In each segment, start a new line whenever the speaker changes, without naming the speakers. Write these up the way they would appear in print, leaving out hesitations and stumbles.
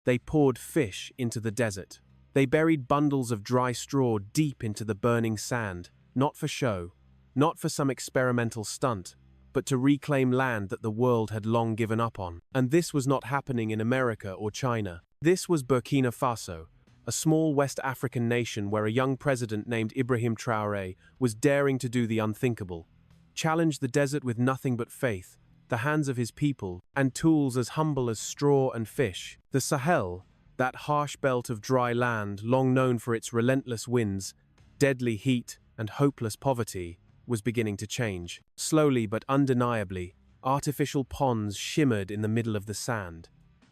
They poured fish into the desert. They buried bundles of dry straw deep into the burning sand, not for show, not for some experimental stunt, but to reclaim land that the world had long given up on. And this was not happening in America or China. This was Burkina Faso, a small West African nation where a young president named Ibrahim Traoré was daring to do the unthinkable, challenge the desert with nothing but faith, the hands of his people, and tools as humble as straw and fish. The Sahel, that harsh belt of dry land long known for its relentless winds, deadly heat, and hopeless poverty, was beginning to change. Slowly but undeniably, artificial ponds shimmered in the middle of the sand.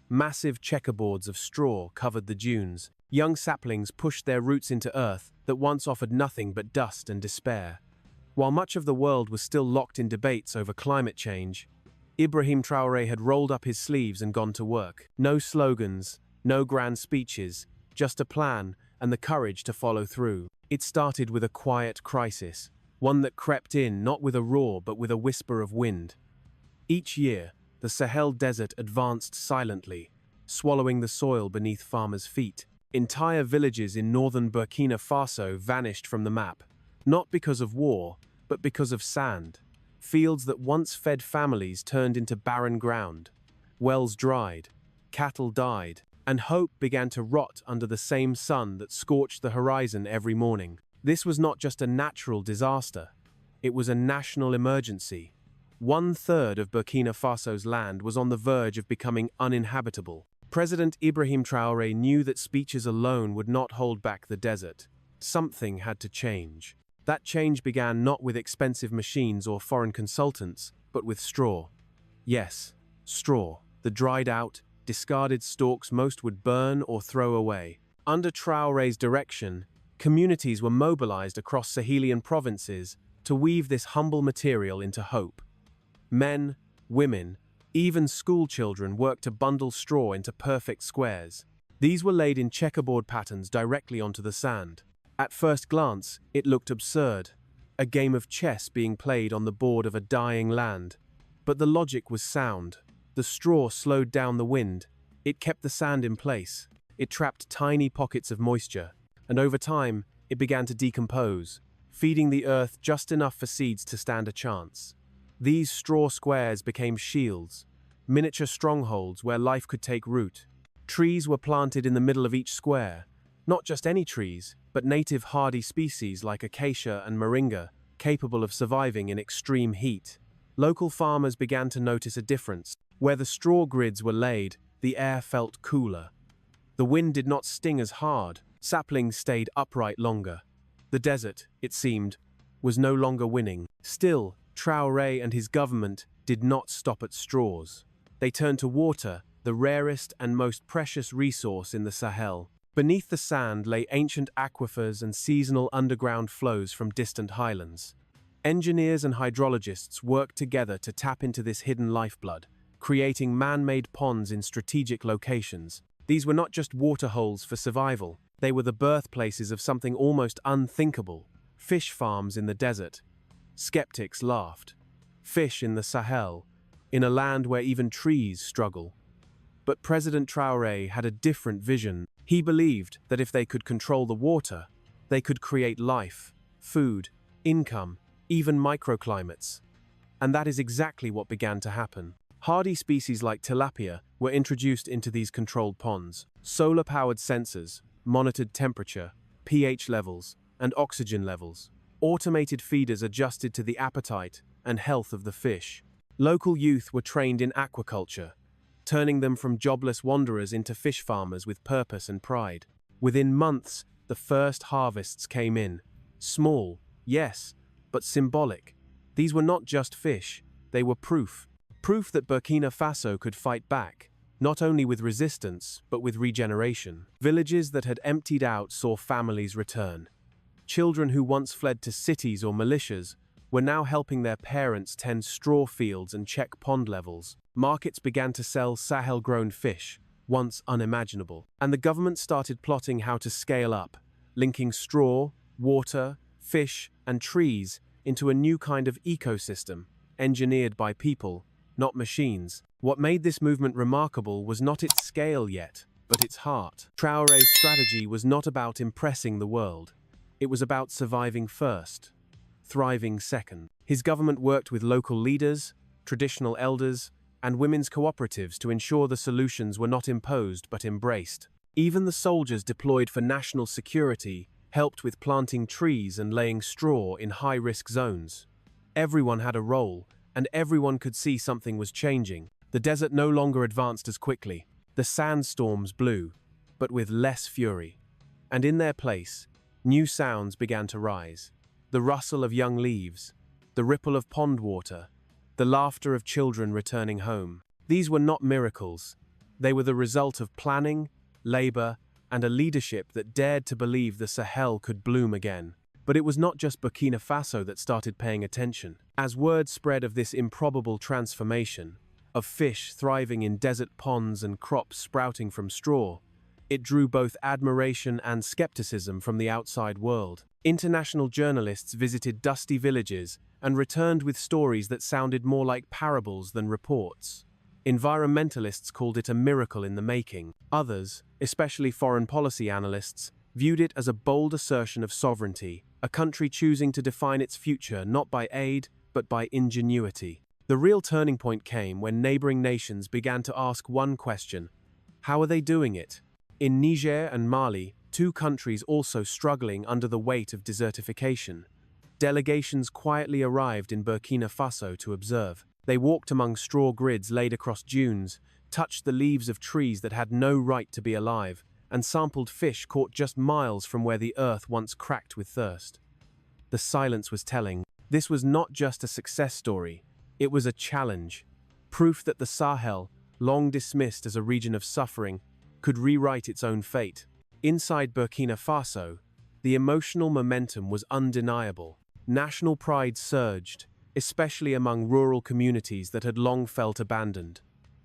Massive checkerboards of straw covered the dunes. Young saplings pushed their roots into earth that once offered nothing but dust and despair. While much of the world was still locked in debates over climate change, Ibrahim Traoré had rolled up his sleeves and gone to work. No slogans, no grand speeches, just a plan and the courage to follow through. It started with a quiet crisis, one that crept in not with a roar but with a whisper of wind. Each year, the Sahel desert advanced silently, swallowing the soil beneath farmers' feet. Entire villages in northern Burkina Faso vanished from the map, not because of war, but because of sand. Fields that once fed families turned into barren ground. Wells dried, cattle died, and hope began to rot under the same sun that scorched the horizon every morning. This was not just a natural disaster, it was a national emergency. 1/3 of Burkina Faso's land was on the verge of becoming uninhabitable. President Ibrahim Traoré knew that speeches alone would not hold back the desert. Something had to change. That change began not with expensive machines or foreign consultants, but with straw. Yes, straw, the dried out, discarded stalks most would burn or throw away. Under Traoré's direction, communities were mobilized across Sahelian provinces to weave this humble material into hope. Men, women, even school children worked to bundle straw into perfect squares. These were laid in checkerboard patterns directly onto the sand. At first glance, it looked absurd, a game of chess being played on the board of a dying land. But the logic was sound. The straw slowed down the wind. It kept the sand in place. It trapped tiny pockets of moisture. And over time, it began to decompose, feeding the earth just enough for seeds to stand a chance. These straw squares became shields, miniature strongholds where life could take root. Trees were planted in the middle of each square, not just any trees, but native hardy species like acacia and moringa, capable of surviving in extreme heat. Local farmers began to notice a difference. Where the straw grids were laid, the air felt cooler. The wind did not sting as hard. Saplings stayed upright longer. The desert, it seemed, was no longer winning. Still, Traoré and his government did not stop at straws. They turned to water, the rarest and most precious resource in the Sahel. Beneath the sand lay ancient aquifers and seasonal underground flows from distant highlands. Engineers and hydrologists worked together to tap into this hidden lifeblood, creating man-made ponds in strategic locations. These were not just waterholes for survival, they were the birthplaces of something almost unthinkable: fish farms in the desert. Skeptics laughed. Fish in the Sahel, in a land where even trees struggle. But President Traoré had a different vision. He believed that if they could control the water, they could create life, food, income, even microclimates. And that is exactly what began to happen. Hardy species like tilapia were introduced into these controlled ponds. Solar-powered sensors monitored temperature, pH levels, and oxygen levels. Automated feeders adjusted to the appetite and health of the fish. Local youth were trained in aquaculture, turning them from jobless wanderers into fish farmers with purpose and pride. Within months, the first harvests came in. Small, yes, but symbolic. These were not just fish, they were proof. Proof that Burkina Faso could fight back, not only with resistance, but with regeneration. Villages that had emptied out saw families return. Children who once fled to cities or militias were now helping their parents tend straw fields and check pond levels. Markets began to sell Sahel-grown fish, once unimaginable. And the government started plotting how to scale up, linking straw, water, fish, and trees into a new kind of ecosystem, engineered by people, not machines. What made this movement remarkable was not its scale yet. but its heart. Traoré's strategy was not about impressing the world. It was about surviving first, thriving second. His government worked with local leaders, traditional elders, and women's cooperatives to ensure the solutions were not imposed but embraced. Even the soldiers deployed for national security helped with planting trees and laying straw in high-risk zones. Everyone had a role, and everyone could see something was changing. The desert no longer advanced as quickly. The sandstorms blew, but with less fury. And in their place, new sounds began to rise. The rustle of young leaves, the ripple of pond water, the laughter of children returning home. These were not miracles. They were the result of planning, labor, and a leadership that dared to believe the Sahel could bloom again. But it was not just Burkina Faso that started paying attention. As word spread of this improbable transformation, of fish thriving in desert ponds and crops sprouting from straw, it drew both admiration and skepticism from the outside world. International journalists visited dusty villages and returned with stories that sounded more like parables than reports. Environmentalists called it a miracle in the making. Others, especially foreign policy analysts, viewed it as a bold assertion of sovereignty, a country choosing to define its future not by aid, but by ingenuity. The real turning point came when neighboring nations began to ask one question: how are they doing it? In Niger and Mali, two countries also struggling under the weight of desertification, delegations quietly arrived in Burkina Faso to observe. They walked among straw grids laid across dunes, touched the leaves of trees that had no right to be alive, and sampled fish caught just miles from where the earth once cracked with thirst. The silence was telling. This was not just a success story, it was a challenge. Proof that the Sahel, long dismissed as a region of suffering, could rewrite its own fate. Inside Burkina Faso, the emotional momentum was undeniable. National pride surged, especially among rural communities that had long felt abandoned.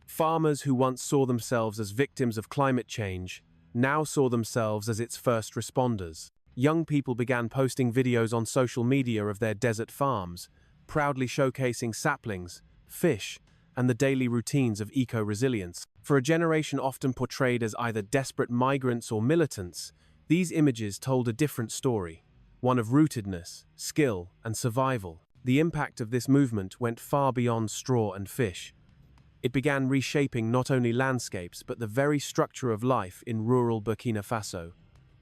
Farmers who once saw themselves as victims of climate change now saw themselves as its first responders. Young people began posting videos on social media of their desert farms, proudly showcasing saplings, fish, and the daily routines of eco-resilience. For a generation often portrayed as either desperate migrants or militants, these images told a different story, one of rootedness, skill, and survival. The impact of this movement went far beyond straw and fish. It began reshaping not only landscapes but the very structure of life in rural Burkina Faso.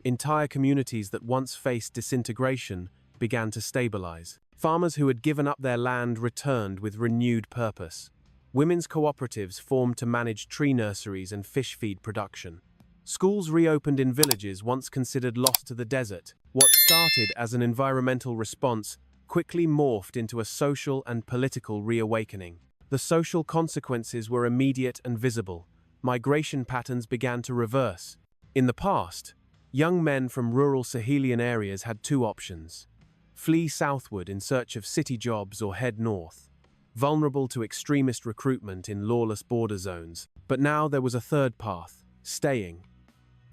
Entire communities that once faced disintegration began to stabilize. Farmers who had given up their land returned with renewed purpose. Women's cooperatives formed to manage tree nurseries and fish feed production. Schools reopened in villages once considered lost to the desert. What started as an environmental response quickly morphed into a social and political reawakening. The social consequences were immediate and visible. Migration patterns began to reverse. In the past, young men from rural Sahelian areas had two options: flee southward in search of city jobs or head north, vulnerable to extremist recruitment in lawless border zones. But now there was a third path: staying.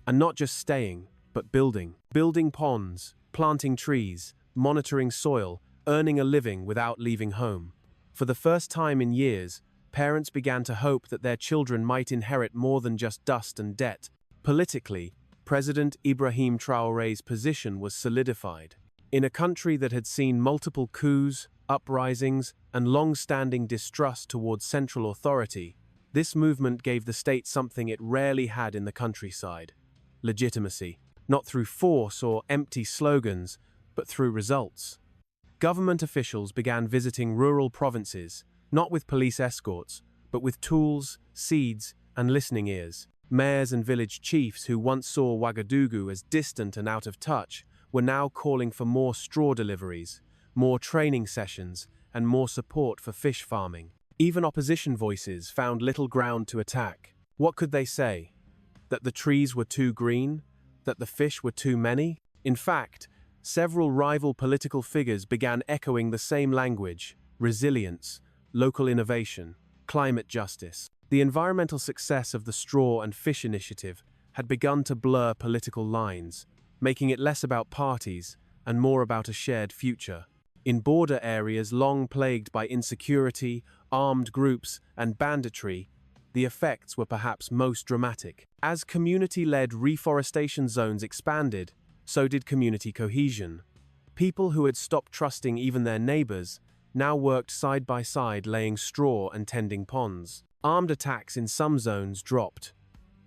And not just staying, but building. Building ponds, planting trees, monitoring soil, earning a living without leaving home. For the first time in years, parents began to hope that their children might inherit more than just dust and debt. Politically, President Ibrahim Traoré's position was solidified. In a country that had seen multiple coups, uprisings, and long-standing distrust towards central authority, this movement gave the state something it rarely had in the countryside: legitimacy, not through force or empty slogans, but through results. Government officials began visiting rural provinces, not with police escorts, but with tools, seeds, and listening ears. Mayors and village chiefs who once saw Ouagadougou as distant and out of touch were now calling for more straw deliveries, more training sessions, and more support for fish farming. Even opposition voices found little ground to attack. What could they say? That the trees were too green? That the fish were too many? In fact, several rival political figures began echoing the same language: resilience, local innovation, climate justice. The environmental success of the Straw and Fish Initiative had begun to blur political lines, making it less about parties and more about a shared future. In border areas long plagued by insecurity, armed groups, and banditry, the effects were perhaps most dramatic. As community-led reforestation zones expanded, so did community cohesion. People who had stopped trusting even their neighbors now worked side by side laying straw and tending ponds. Armed attacks in some zones dropped,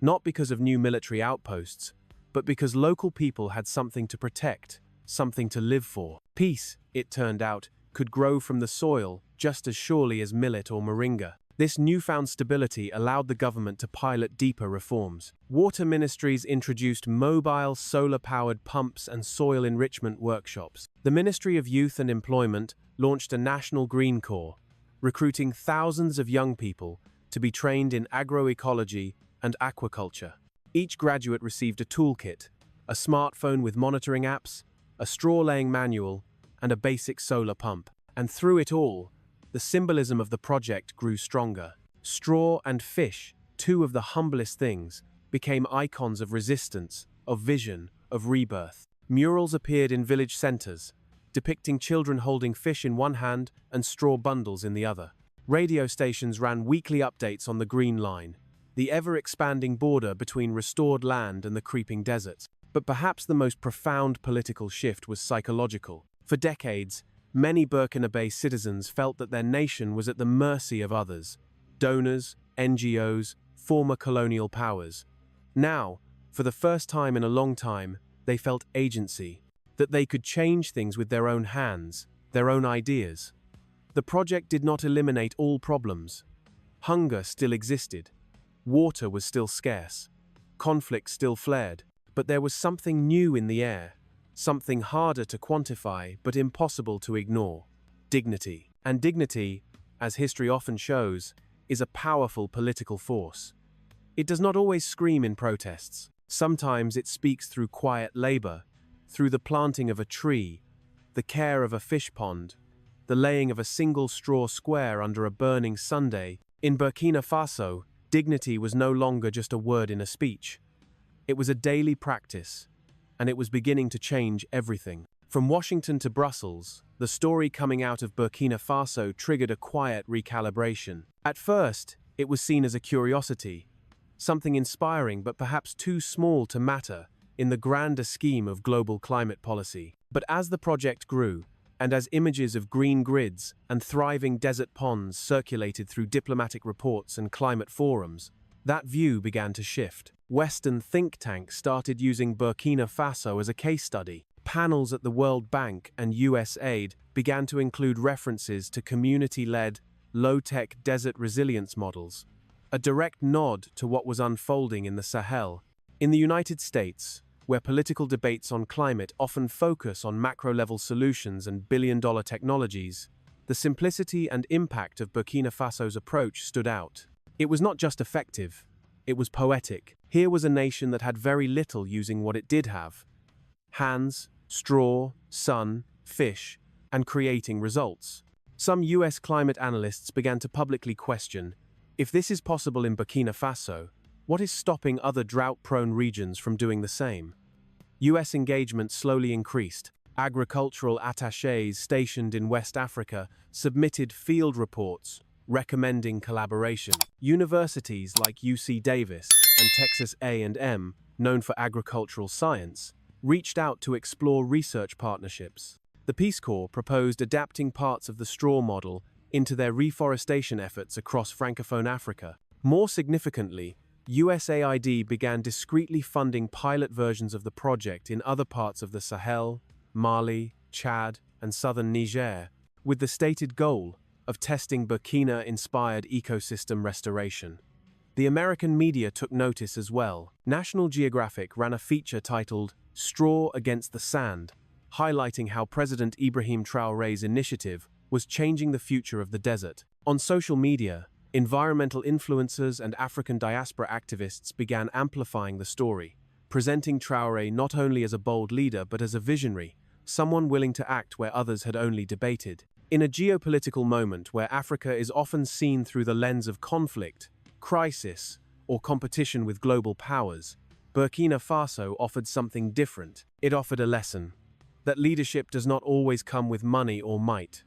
not because of new military outposts, but because local people had something to protect, something to live for. Peace, it turned out, could grow from the soil just as surely as millet or moringa. This newfound stability allowed the government to pilot deeper reforms. Water ministries introduced mobile, solar-powered pumps and soil enrichment workshops. The Ministry of Youth and Employment launched a national Green Corps, recruiting thousands of young people to be trained in agroecology and aquaculture. Each graduate received a toolkit, a smartphone with monitoring apps, a straw-laying manual, and a basic solar pump. And through it all, the symbolism of the project grew stronger. Straw and fish, two of the humblest things, became icons of resistance, of vision, of rebirth. Murals appeared in village centers, depicting children holding fish in one hand and straw bundles in the other. Radio stations ran weekly updates on the Green Line, the ever-expanding border between restored land and the creeping deserts. But perhaps the most profound political shift was psychological. For decades, many Burkina Faso citizens felt that their nation was at the mercy of others, donors, NGOs, former colonial powers. Now, for the first time in a long time, they felt agency, that they could change things with their own hands, their own ideas. The project did not eliminate all problems. Hunger still existed. Water was still scarce. Conflict still flared. But there was something new in the air. Something harder to quantify, but impossible to ignore. Dignity. And dignity, as history often shows, is a powerful political force. It does not always scream in protests. Sometimes it speaks through quiet labor, through the planting of a tree, the care of a fish pond, the laying of a single straw square under a burning Sunday. In Burkina Faso, dignity was no longer just a word in a speech. It was a daily practice, and it was beginning to change everything. From Washington to Brussels, the story coming out of Burkina Faso triggered a quiet recalibration. At first, it was seen as a curiosity, something inspiring but perhaps too small to matter in the grander scheme of global climate policy. But as the project grew, and as images of green grids and thriving desert ponds circulated through diplomatic reports and climate forums, that view began to shift. Western think tanks started using Burkina Faso as a case study. Panels at the World Bank and USAID began to include references to community-led, low-tech desert resilience models, a direct nod to what was unfolding in the Sahel. In the United States, where political debates on climate often focus on macro-level solutions and billion-dollar technologies, the simplicity and impact of Burkina Faso's approach stood out. It was not just effective, it was poetic. Here was a nation that had very little using what it did have: hands, straw, sun, fish, and creating results. Some US climate analysts began to publicly question, if this is possible in Burkina Faso, what is stopping other drought-prone regions from doing the same? US engagement slowly increased. Agricultural attachés stationed in West Africa submitted field reports recommending collaboration. Universities like UC Davis and Texas A&M, known for agricultural science, reached out to explore research partnerships. The Peace Corps proposed adapting parts of the straw model into their reforestation efforts across Francophone Africa. More significantly, USAID began discreetly funding pilot versions of the project in other parts of the Sahel, Mali, Chad, and southern Niger, with the stated goal of testing Burkina-inspired ecosystem restoration. The American media took notice as well. National Geographic ran a feature titled "Straw Against the Sand," highlighting how President Ibrahim Traoré's initiative was changing the future of the desert. On social media, environmental influencers and African diaspora activists began amplifying the story, presenting Traoré not only as a bold leader but as a visionary, someone willing to act where others had only debated. In a geopolitical moment where Africa is often seen through the lens of conflict, crisis, or competition with global powers, Burkina Faso offered something different. It offered a lesson that leadership does not always come with money or might.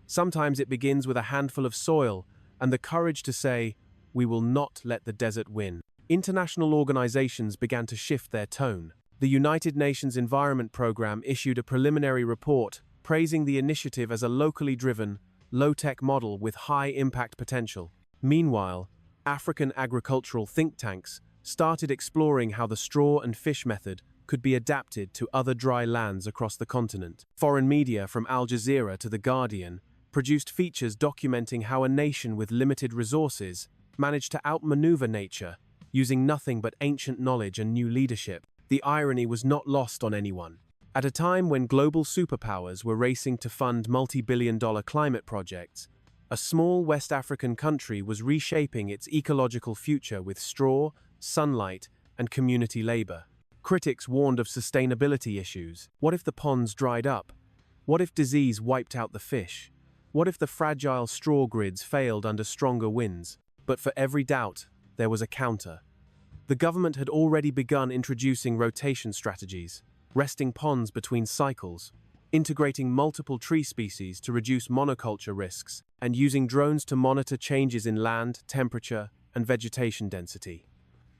Sometimes it begins with a handful of soil and the courage to say, "We will not let the desert win." International organizations began to shift their tone. The United Nations Environment Programme issued a preliminary report praising the initiative as a locally driven, low-tech model with high impact potential. Meanwhile, African agricultural think tanks started exploring how the straw and fish method could be adapted to other dry lands across the continent. Foreign media, from Al Jazeera to The Guardian, produced features documenting how a nation with limited resources managed to outmaneuver nature, using nothing but ancient knowledge and new leadership. The irony was not lost on anyone. At a time when global superpowers were racing to fund multi-billion-dollar climate projects, a small West African country was reshaping its ecological future with straw, sunlight, and community labor. Critics warned of sustainability issues. What if the ponds dried up? What if disease wiped out the fish? What if the fragile straw grids failed under stronger winds? But for every doubt, there was a counter. The government had already begun introducing rotation strategies, resting ponds between cycles, integrating multiple tree species to reduce monoculture risks, and using drones to monitor changes in land, temperature, and vegetation density.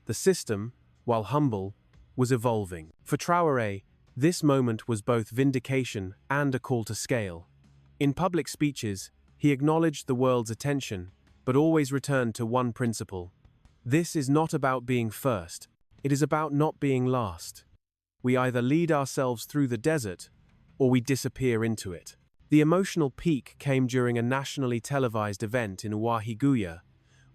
The system, while humble, was evolving. For Traoré, this moment was both vindication and a call to scale. In public speeches, he acknowledged the world's attention, but always returned to one principle. This is not about being first, it is about not being last. We either lead ourselves through the desert, or we disappear into it. The emotional peak came during a nationally televised event in Ouahigouya,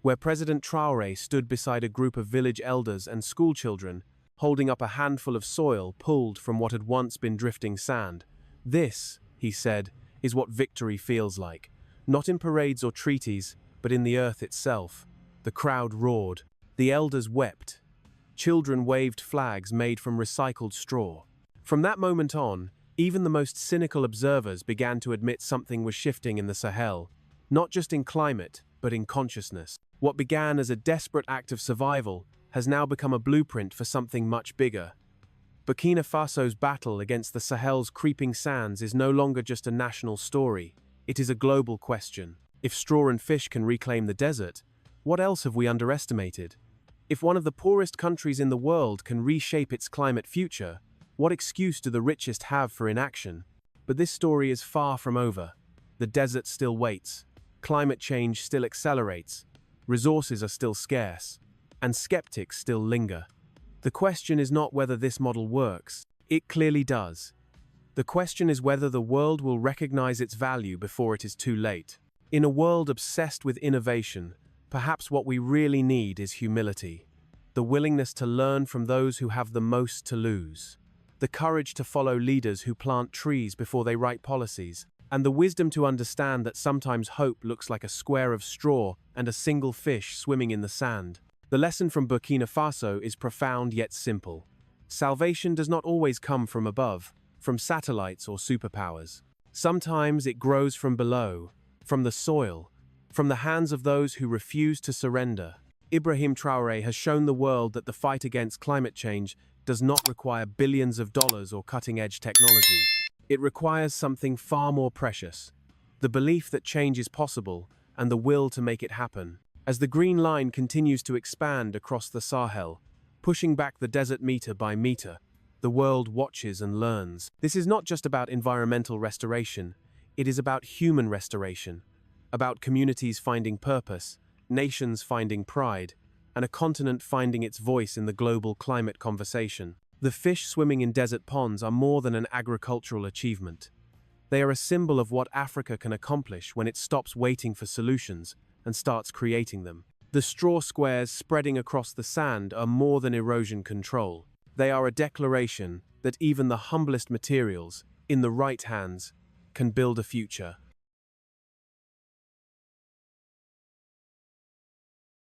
where President Traoré stood beside a group of village elders and schoolchildren, holding up a handful of soil pulled from what had once been drifting sand. "This," he said, "is what victory feels like. Not in parades or treaties, but in the earth itself." The crowd roared. The elders wept. Children waved flags made from recycled straw. From that moment on, even the most cynical observers began to admit something was shifting in the Sahel, not just in climate, but in consciousness. What began as a desperate act of survival has now become a blueprint for something much bigger. Burkina Faso's battle against the Sahel's creeping sands is no longer just a national story. It is a global question. If straw and fish can reclaim the desert, what else have we underestimated? If one of the poorest countries in the world can reshape its climate future, what excuse do the richest have for inaction? But this story is far from over. The desert still waits. Climate change still accelerates. Resources are still scarce. And skeptics still linger. The question is not whether this model works. It clearly does. The question is whether the world will recognize its value before it is too late. In a world obsessed with innovation, perhaps what we really need is humility. The willingness to learn from those who have the most to lose. The courage to follow leaders who plant trees before they write policies. And the wisdom to understand that sometimes hope looks like a square of straw and a single fish swimming in the sand. The lesson from Burkina Faso is profound yet simple. Salvation does not always come from above, from satellites or superpowers. Sometimes it grows from below, from the soil, from the hands of those who refuse to surrender. Ibrahim Traoré has shown the world that the fight against climate change does not require billions of dollars or cutting-edge technology. It requires something far more precious: the belief that change is possible and the will to make it happen. As the green line continues to expand across the Sahel, pushing back the desert meter by meter, the world watches and learns. This is not just about environmental restoration, it is about human restoration, about communities finding purpose, nations finding pride, and a continent finding its voice in the global climate conversation. The fish swimming in desert ponds are more than an agricultural achievement. They are a symbol of what Africa can accomplish when it stops waiting for solutions and starts creating them. The straw squares spreading across the sand are more than erosion control. They are a declaration that even the humblest materials, in the right hands, can build a future.